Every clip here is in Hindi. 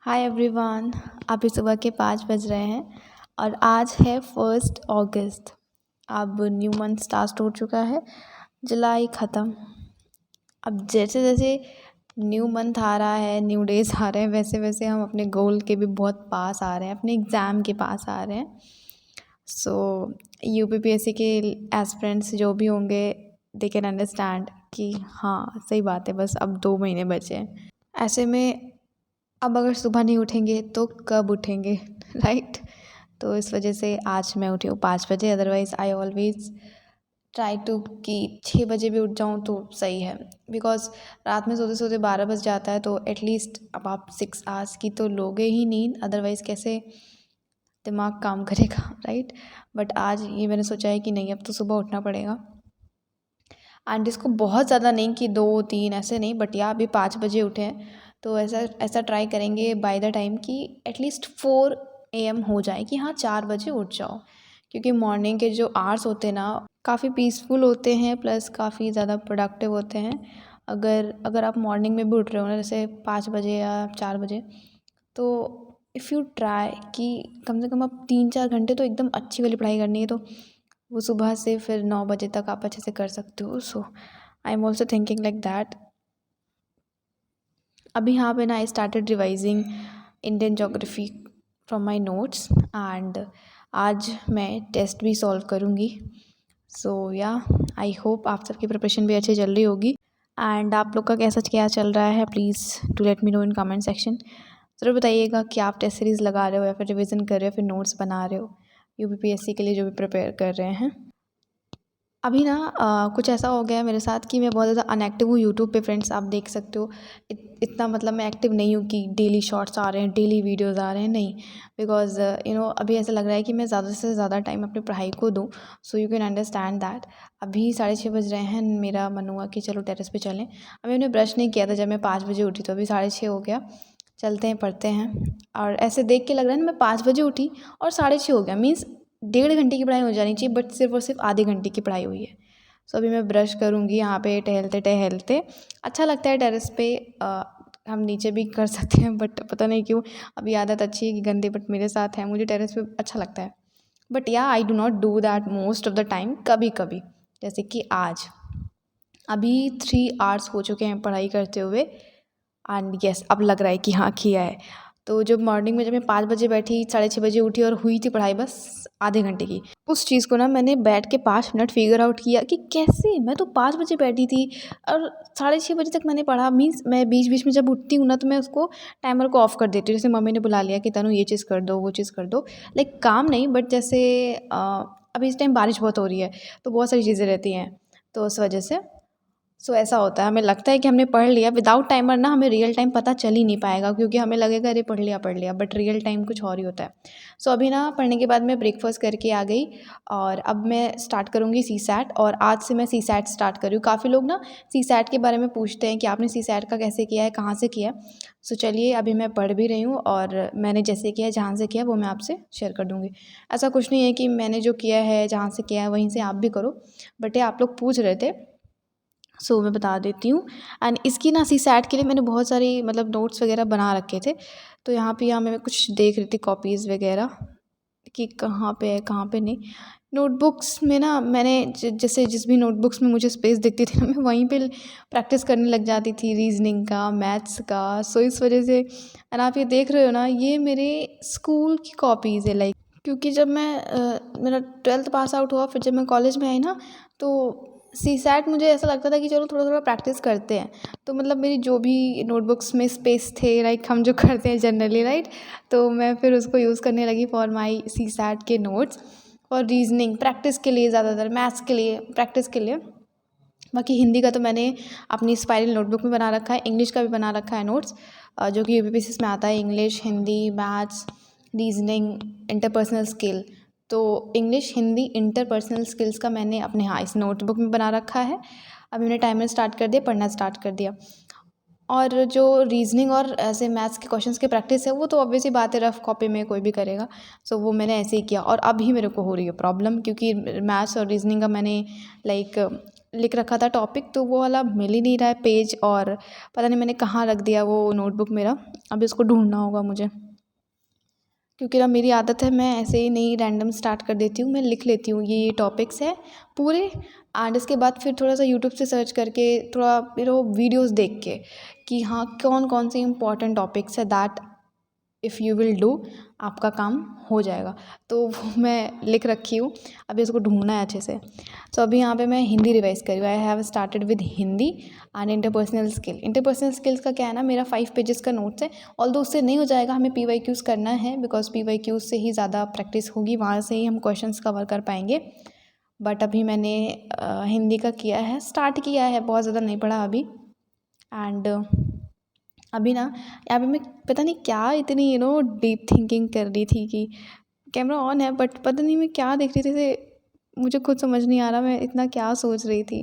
Hi everyone. अभी सुबह के 5 बज रहे हैं और आज है 1 अगस्त। अब न्यू मंथ स्टार्ट हो चुका है, जुलाई ख़त्म। अब जैसे जैसे न्यू मंथ आ रहा है, न्यू डेज़ आ रहे हैं, वैसे वैसे हम अपने गोल के भी बहुत पास आ रहे हैं, अपने एग्ज़ाम के पास आ रहे हैं। सो यूपीपीएससी के एस्पिरेंट्स जो भी होंगे, दे कैन अंडरस्टैंड कि हाँ सही बात है, बस अब 2 महीने बचे हैं। ऐसे में अब अगर सुबह नहीं उठेंगे तो कब उठेंगे राइट। तो इस वजह से आज मैं उठी हूँ 5 बजे। Otherwise I always try to कि 6 बजे भी उठ जाऊँ तो सही है, बिकॉज़ रात में सोते सोते 12 बज जाता है। तो एटलीस्ट अब आप 6 आवर्स की तो लोगे ही नींद, अदरवाइज़ कैसे दिमाग काम करेगा राइट। बट आज ये मैंने सोचा है कि नहीं, अब तो सुबह उठना पड़ेगा। एंड इसको बहुत ज़्यादा नहीं कि 2-3 ऐसे नहीं, बट या अभी 5 बजे उठे हैं तो ऐसा ऐसा ट्राई करेंगे बाय द टाइम कि एटलीस्ट 4 AM हो जाए, कि हाँ 4 बजे उठ जाओ। क्योंकि मॉर्निंग के जो आवर्स होते हैं ना, काफ़ी पीसफुल होते हैं, प्लस काफ़ी ज़्यादा प्रोडक्टिव होते हैं। अगर अगर आप मॉर्निंग में भी उठ रहे हो ना, जैसे 5 बजे या 4 बजे, तो इफ़ यू ट्राई कि कम से कम आप 3-4 घंटे तो एकदम अच्छी वाली पढ़ाई करनी है, तो वो सुबह से फिर 9 बजे तक आप अच्छे से कर सकते हो। So I am also thinking like that. अभी यहाँ पे ना I started revising Indian geography from my notes, and आज मैं टेस्ट भी सॉल्व करूँगी। सो या आई होप आप सबकी प्रिपरेशन भी अच्छी चल रही होगी। एंड आप लोग का कैसा क्या चल रहा है, please to let me know in comment section. ज़रूर बताइएगा कि आप टेस्ट सीरीज़ लगा रहे हो या फिर रिवीजन कर रहे हो, फिर नोट्स बना रहे हो यूपीपीएससी के लिए जो भी प्रिपेयर कर रहे हैं। अभी ना कुछ ऐसा हो गया है मेरे साथ कि मैं बहुत ज़्यादा अनएक्टिव हूँ यूट्यूब पे। फ्रेंड्स आप देख सकते हो, इतना मतलब मैं एक्टिव नहीं हूँ कि डेली शॉर्ट्स आ रहे हैं, डेली वीडियोस आ रहे हैं, नहीं। बिकॉज अभी ऐसा लग रहा है कि मैं ज़्यादा से ज़्यादा टाइम अपनी पढ़ाई को दूँ। So you can understand that. अभी 6:30 बज रहे हैं, मेरा मन हुआ कि चलो टेरेस पे चलें। अभी मैंने ब्रश नहीं किया था जब मैं 5 बजे उठी, तो अभी 6:30 हो गया। चलते हैं, पढ़ते हैं। और ऐसे देख के लग रहा है ना, मैं 5 बजे उठी और 6:30 हो गया, मीन्स 1.5 घंटे की पढ़ाई हो जानी चाहिए, बट सिर्फ और सिर्फ आधे घंटे की पढ़ाई हुई है। सो अभी मैं ब्रश करूँगी यहाँ पे टहलते टहलते। अच्छा लगता है टेरेस पे। हम नीचे भी कर सकते हैं, बट पता नहीं क्यों अभी आदत अच्छी है कि गंदी, बट मेरे साथ है, मुझे टेरेस पे अच्छा लगता है। बट या I do not do that most of the time, कभी कभी। जैसे कि आज अभी 3 आवर्स हो चुके हैं पढ़ाई करते हुए, एंड यस अब लग रहा है कि हाँ किया है। तो जब मॉर्निंग में जब मैं 5 बजे बैठी, 6:30 बजे उठी और हुई थी पढ़ाई बस आधे घंटे की, उस चीज़ को ना मैंने बैठ के 5 मिनट फिगर आउट किया कि कैसे मैं तो 5 बजे बैठी थी और 6:30 बजे तक मैंने पढ़ा। मीन्स मैं बीच बीच में जब उठती हूँ ना, तो मैं उसको टाइमर को ऑफ कर देती हूँ। जैसे मम्मी ने बुला लिया कि तनु ये चीज़ कर दो, वो चीज़ कर दो, लाइक काम नहीं, बट जैसे अभी इस टाइम बारिश बहुत हो रही है तो बहुत सारी चीज़ें रहती हैं, तो उस वजह से। सो ऐसा होता है, हमें लगता है कि हमने पढ़ लिया। विदाउट टाइमर ना हमें रियल टाइम पता चल ही नहीं पाएगा, क्योंकि हमें लगेगा अरे पढ़ लिया, बट रियल टाइम कुछ और ही होता है। सो अभी ना पढ़ने के बाद मैं ब्रेकफास्ट करके आ गई, और अब मैं स्टार्ट करूँगी सी सैट। और आज से मैं सी सैट स्टार्ट कर रही हूँ। काफ़ी लोग ना सी सैट के बारे में पूछते हैं कि आपने सी सैट का कैसे किया है, कहाँ से किया है। सो चलिए, अभी मैं पढ़ भी रही हूँ, और मैंने जैसे किया है, जहाँ से किया है, वो मैं आपसे शेयर कर दूँगी। ऐसा कुछ नहीं है कि मैंने जो किया है, जहाँ से किया है, वहीं से आप भी करो। बट ये आप लोग पूछ रहे थे, सो मैं बता देती हूँ। एंड इसकी ना सी सैट के लिए मैंने बहुत सारी मतलब नोट्स वगैरह बना रखे थे। तो यहाँ मैं कुछ देख रही थी कॉपीज़ वगैरह कि कहाँ पे है, कहाँ पे नहीं। नोटबुक्स में ना मैंने जैसे जिस भी नोटबुक्स में मुझे स्पेस दिखती थी ना, मैं वहीं पे प्रैक्टिस करने लग जाती थी, रीजनिंग का, मैथ्स का। सो इस वजह से, एंड आप ये देख रहे हो ना, ये मेरे स्कूल की कॉपीज़ है। लाइक क्योंकि जब मैं मेरा 12th पास आउट हुआ, फिर जब मैं कॉलेज में आई ना, तो सी सैट मुझे ऐसा लगता था कि चलो थोड़ा थोड़ा प्रैक्टिस करते हैं। तो मतलब मेरी जो भी नोटबुक्स में स्पेस थे, लाइक हम जो करते हैं जनरली राइट, तो मैं फिर उसको यूज़ करने लगी फॉर माई सी सैट के नोट्स। और रीजनिंग प्रैक्टिस के लिए, ज़्यादातर मैथ्स के लिए प्रैक्टिस के लिए। बाकी हिंदी का तो मैंने अपनी स्पाइरल नोटबुक में बना रखा है, इंग्लिश का भी बना रखा है नोट्स, जो कि यूपीपीएससी में आता है। English, Hindi, maths, reasoning, interpersonal skill. तो इंग्लिश, हिंदी, इंटरपर्सनल स्किल्स का मैंने अपने इस नोटबुक में बना रखा है। अभी मैंने टाइमर स्टार्ट कर दिया, पढ़ना स्टार्ट कर दिया। और जो रीजनिंग और ऐसे मैथ्स के क्वेश्चंस की प्रैक्टिस है, वो तो ऑब्वियसली बात है, रफ कॉपी में कोई भी करेगा। सो वो मैंने ऐसे ही किया, और अभी मेरे को हो रही है प्रॉब्लम, क्योंकि मैथ्स और रीजनिंग का मैंने लाइक लिख रखा था टॉपिक, तो वो वाला मिल ही नहीं रहा है पेज, और पता नहीं मैंने कहाँ रख दिया वो नोटबुक मेरा। अभी उसको ढूंढना होगा मुझे, क्योंकि ना मेरी आदत है मैं ऐसे ही नहीं रैंडम स्टार्ट कर देती हूँ, मैं लिख लेती हूँ ये टॉपिक्स है पूरे, एंड इसके बाद फिर थोड़ा सा यूट्यूब से सर्च करके थोड़ा वीडियोज़ देख के कि हाँ कौन कौन से इंपॉर्टेंट टॉपिक्स है, that if you will do आपका काम हो जाएगा। तो वो मैं लिख रखी हूँ, अभी इसको ढूंढना है अच्छे से। सो अभी यहाँ पे मैं हिंदी रिवाइज़ कर रही हूँ। I have started with Hindi and interpersonal skill. Interpersonal skills का क्या है ना, मेरा 5 पेजेस का नोट्स है, ऑल्दो उससे नहीं हो जाएगा, हमें PYQs करना है, बिकॉज PYQs से ही ज़्यादा प्रैक्टिस होगी, वहाँ से ही हम क्वेश्चंस कवर कर पाएंगे। बट अभी मैंने हिंदी का किया है, स्टार्ट किया है, बहुत ज़्यादा नहीं पढ़ा अभी। एंड अभी ना यहाँ पे मैं पता नहीं क्या इतनी डीप थिंकिंग कर रही थी कि कैमरा ऑन है, बट पता नहीं मैं क्या देख रही थी, मुझे खुद समझ नहीं आ रहा मैं इतना क्या सोच रही थी।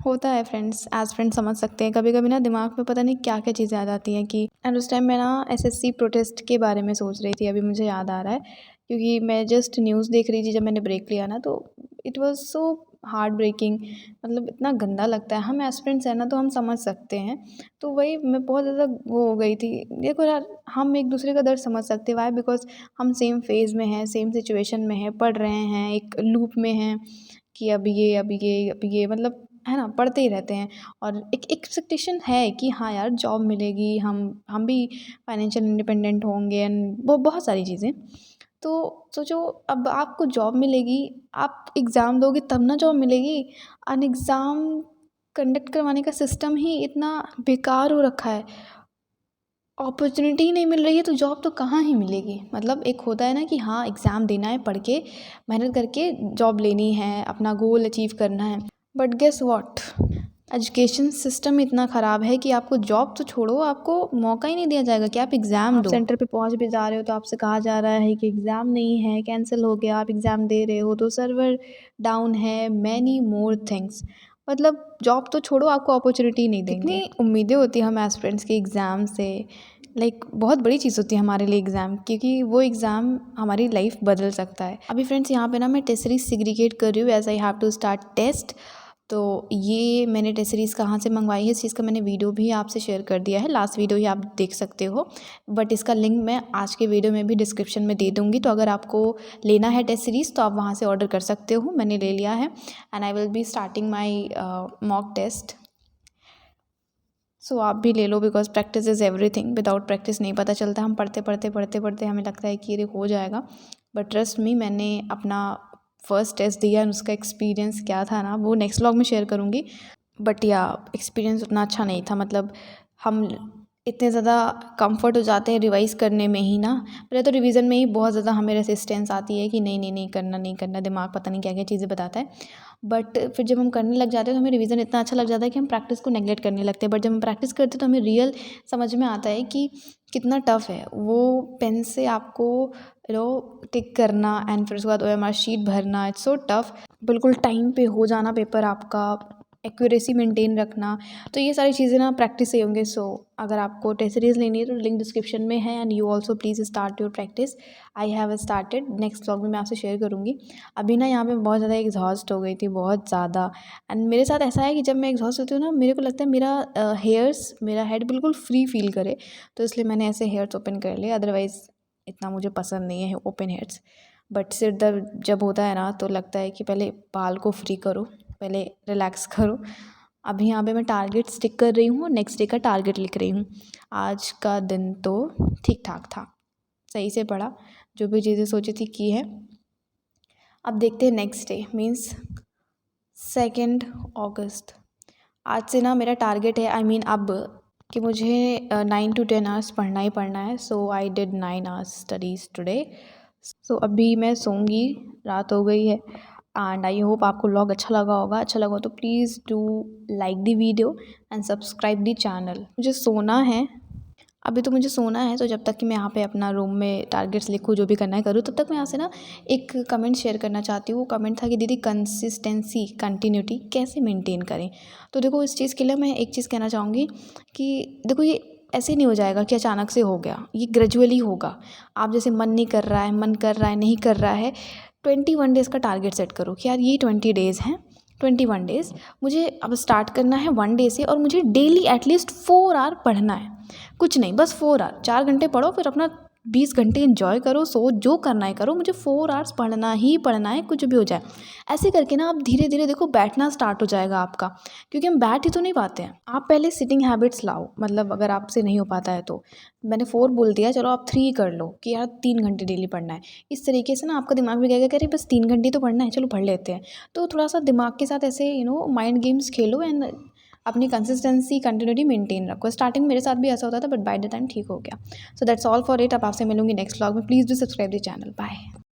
होता है फ्रेंड्स, एज फ्रेंड्स समझ सकते हैं, कभी कभी ना दिमाग में पता नहीं क्या क्या चीज़ें आ जाती हैं कि। एंड उस टाइम मैं ना SSC प्रोटेस्ट के बारे में सोच रही थी, अभी मुझे याद आ रहा है, क्योंकि मैं जस्ट न्यूज़ देख रही थी जब मैंने ब्रेक लिया ना, तो it was so heart breaking. मतलब इतना गंदा लगता है, हम एस्पिरेंट्स हैं ना तो हम समझ सकते हैं। तो वही मैं बहुत ज़्यादा वो हो गई थी। देखो यार, हम एक दूसरे का दर्द समझ सकते हैं, वाई, बिकॉज हम सेम फेज़ में हैं, सेम सिचुएशन में हैं, पढ़ रहे हैं, एक लूप में हैं कि अब ये अब ये अब ये, मतलब है ना, पढ़ते ही रहते हैं। और एक एक्सपेक्टेशन है कि हाँ यार जॉब मिलेगी, हम भी फाइनेंशियल इंडिपेंडेंट होंगे, एंड वो बहुत सारी चीज़ें। तो सोचो, अब आपको जॉब मिलेगी, आप एग्ज़ाम दोगे तब ना जॉब मिलेगी। एन एग्ज़ाम कंडक्ट करवाने का सिस्टम ही इतना बेकार हो रखा है, अपॉर्चुनिटी ही नहीं मिल रही है, तो जॉब तो कहाँ ही मिलेगी। मतलब एक होता है ना कि हाँ एग्ज़ाम देना है, पढ़ के मेहनत करके जॉब लेनी है, अपना गोल अचीव करना है। But guess what, education system इतना ख़राब है कि आपको जॉब तो छोड़ो, आपको मौका ही नहीं दिया जाएगा कि आप एग्ज़ाम दो। सेंटर पे पहुंच भी जा रहे हो तो आपसे कहा जा रहा है कि एग्ज़ाम नहीं है, कैंसिल हो गया, आप एग्ज़ाम दे रहे हो तो सर्वर डाउन है, मैनी मोर थिंग्स। मतलब जॉब तो छोड़ो, आपको अपॉर्चुनिटी नहीं देंगे। कितनी उम्मीदें होती हैं हम एस्पिरेंट्स के एग्ज़ाम से, लाइक बहुत बड़ी चीज़ होती है हमारे लिए एग्ज़ाम, क्योंकि वो एग्ज़ाम हमारी लाइफ बदल सकता है। अभी फ्रेंड्स यहाँ पे ना मैं टेस्ट सीरीज सिग्रीगेट कर रही हूँ, as I have to start test. तो ये मैंने टेस्ट सीरीज़ कहाँ से मंगवाई है, इस चीज़ का मैंने वीडियो भी आपसे शेयर कर दिया है, लास्ट वीडियो ही आप देख सकते हो, बट इसका लिंक मैं आज के वीडियो में भी डिस्क्रिप्शन में दे दूँगी। तो अगर आपको लेना है टेस्ट सीरीज़ तो आप वहाँ से ऑर्डर कर सकते हो, मैंने ले लिया है। And I will be starting my mock test. So आप भी ले लो, because practice is everything. Without practice नहीं पता चलता, हम पढ़ते पढ़ते पढ़ते पढ़ते हमें लगता है कि ये हो जाएगा, बट ट्रस्ट मी, मैंने अपना फर्स्ट टेस्ट दिया और उसका एक्सपीरियंस क्या था ना, वो नेक्स्ट व्लॉग में शेयर करूँगी। बट या एक्सपीरियंस उतना अच्छा नहीं था। मतलब हम इतने ज़्यादा कंफर्ट हो जाते हैं रिवाइज़ करने में ही ना, पहले तो रिवीजन में ही बहुत ज़्यादा हमें रेसिस्टेंस आती है कि नहीं नहीं नहीं करना, नहीं करना, दिमाग पता नहीं क्या क्या चीज़ें बताता है। बट फिर जब हम करने लग जाते हैं तो हमें रिवीजन इतना अच्छा लग जाता है कि हम प्रैक्टिस को नेगलेक्ट करने लगते हैं। बट जब हम प्रैक्टिस करते हैं तो हमें रियल समझ में आता है कि कितना टफ़ है वो पेन से आपको टिक करना, एंड फिर उसके बाद OMR शीट भरना, इट्स सो टफ़। बिल्कुल टाइम पे हो जाना पेपर आपका, एक्यूरेसी मेंटेन रखना, तो ये सारी चीज़ें ना प्रैक्टिस से होंगे। सो अगर आपको टेस्ट सीरीज़ लेनी है तो लिंक डिस्क्रिप्शन में है, and you also please start your practice. I have started, next vlog में मैं आपसे शेयर करूँगी। अभी ना यहाँ पे बहुत ज़्यादा एग्जॉस्ट हो गई थी, बहुत ज़्यादा। एंड मेरे साथ ऐसा है कि जब मैं एग्जॉस्ट होती हूँ ना, मेरे को लगता है मेरा हेड बिल्कुल फ्री फील करे, तो इसलिए मैंने ऐसे हेयर्स ओपन कर लिए, अदरवाइज़ इतना मुझे पसंद नहीं है ओपन हेयर्स। बट सिर दर्द जब होता है ना तो लगता है कि पहले बाल को फ्री करो, पहले रिलैक्स करो। अभी यहाँ पे मैं टारगेट स्टिक कर रही हूँ, नेक्स्ट डे का टारगेट लिख रही हूँ। आज का दिन तो ठीक ठाक था, सही से पढ़ा, जो भी चीज़ें सोची थी की है। अब देखते हैं नेक्स्ट डे, मीन्स 2 अगस्त। आज से ना मेरा टारगेट है, आई मीन अब, कि मुझे 9 to 10 आवर्स पढ़ना ही पढ़ना है। So I did 9 hours studies today. So अभी मैं सोऊंगी, रात हो गई है। एंड आई होप आपको व्लॉग अच्छा लगा होगा। अच्छा लगा तो please do like the video and subscribe the channel. मुझे सोना है, अभी तो मुझे सोना है, तो जब तक कि मैं यहाँ पे अपना रूम में टारगेट्स लिखूँ, जो भी करना है करूँ, तब तक मैं यहाँ से ना एक कमेंट शेयर करना चाहती हूँ। वो कमेंट था कि दीदी कंसिस्टेंसी, कंटिन्यूटी कैसे मेंटेन करें। तो देखो, इस चीज़ के लिए मैं एक चीज़ कहना चाहूँगी कि देखो, ये ऐसे नहीं हो जाएगा कि अचानक से हो गया, ये ग्रेजुअली होगा। आप जैसे मन नहीं कर रहा है, मन कर रहा है, नहीं कर रहा है, 21 डेज़ का टारगेट सेट करो कि यार ये 20 डेज़ हैं, 21 डेज़। मुझे अब स्टार्ट करना है 1 डे से और मुझे डेली एटलीस्ट 4 आवर पढ़ना है। कुछ नहीं, बस 4 आवर, 4 घंटे पढ़ो, फिर अपना 20 घंटे एंजॉय करो, सो जो करना है करो, मुझे 4 आवर्स पढ़ना ही पढ़ना है, कुछ भी हो जाए। ऐसे करके ना आप धीरे धीरे देखो बैठना स्टार्ट हो जाएगा आपका, क्योंकि हम बैठ ही तो नहीं पाते हैं। आप पहले सिटिंग हैबिट्स लाओ, मतलब अगर आपसे नहीं हो पाता है तो मैंने 4 बोल दिया, चलो आप 3 कर लो कि यार 3 घंटे डेली पढ़ना है। इस तरीके से ना आपका दिमाग भी कहेगा कि अरे बस 3 घंटे तो पढ़ना है, चलो पढ़ लेते हैं। तो थोड़ा सा दिमाग के साथ ऐसे माइंड गेम्स खेलो एंड अपनी कंसिस्टेंसी कंटिन्यूटी मेंटेन रखो। स्टार्टिंग मेरे साथ भी ऐसा होता था, बट बाय द टाइम ठीक हो गया। So that's all for it. अब आपसे मिलूंगी नेक्स्ट व्लॉग में। Please do subscribe the channel. Bye.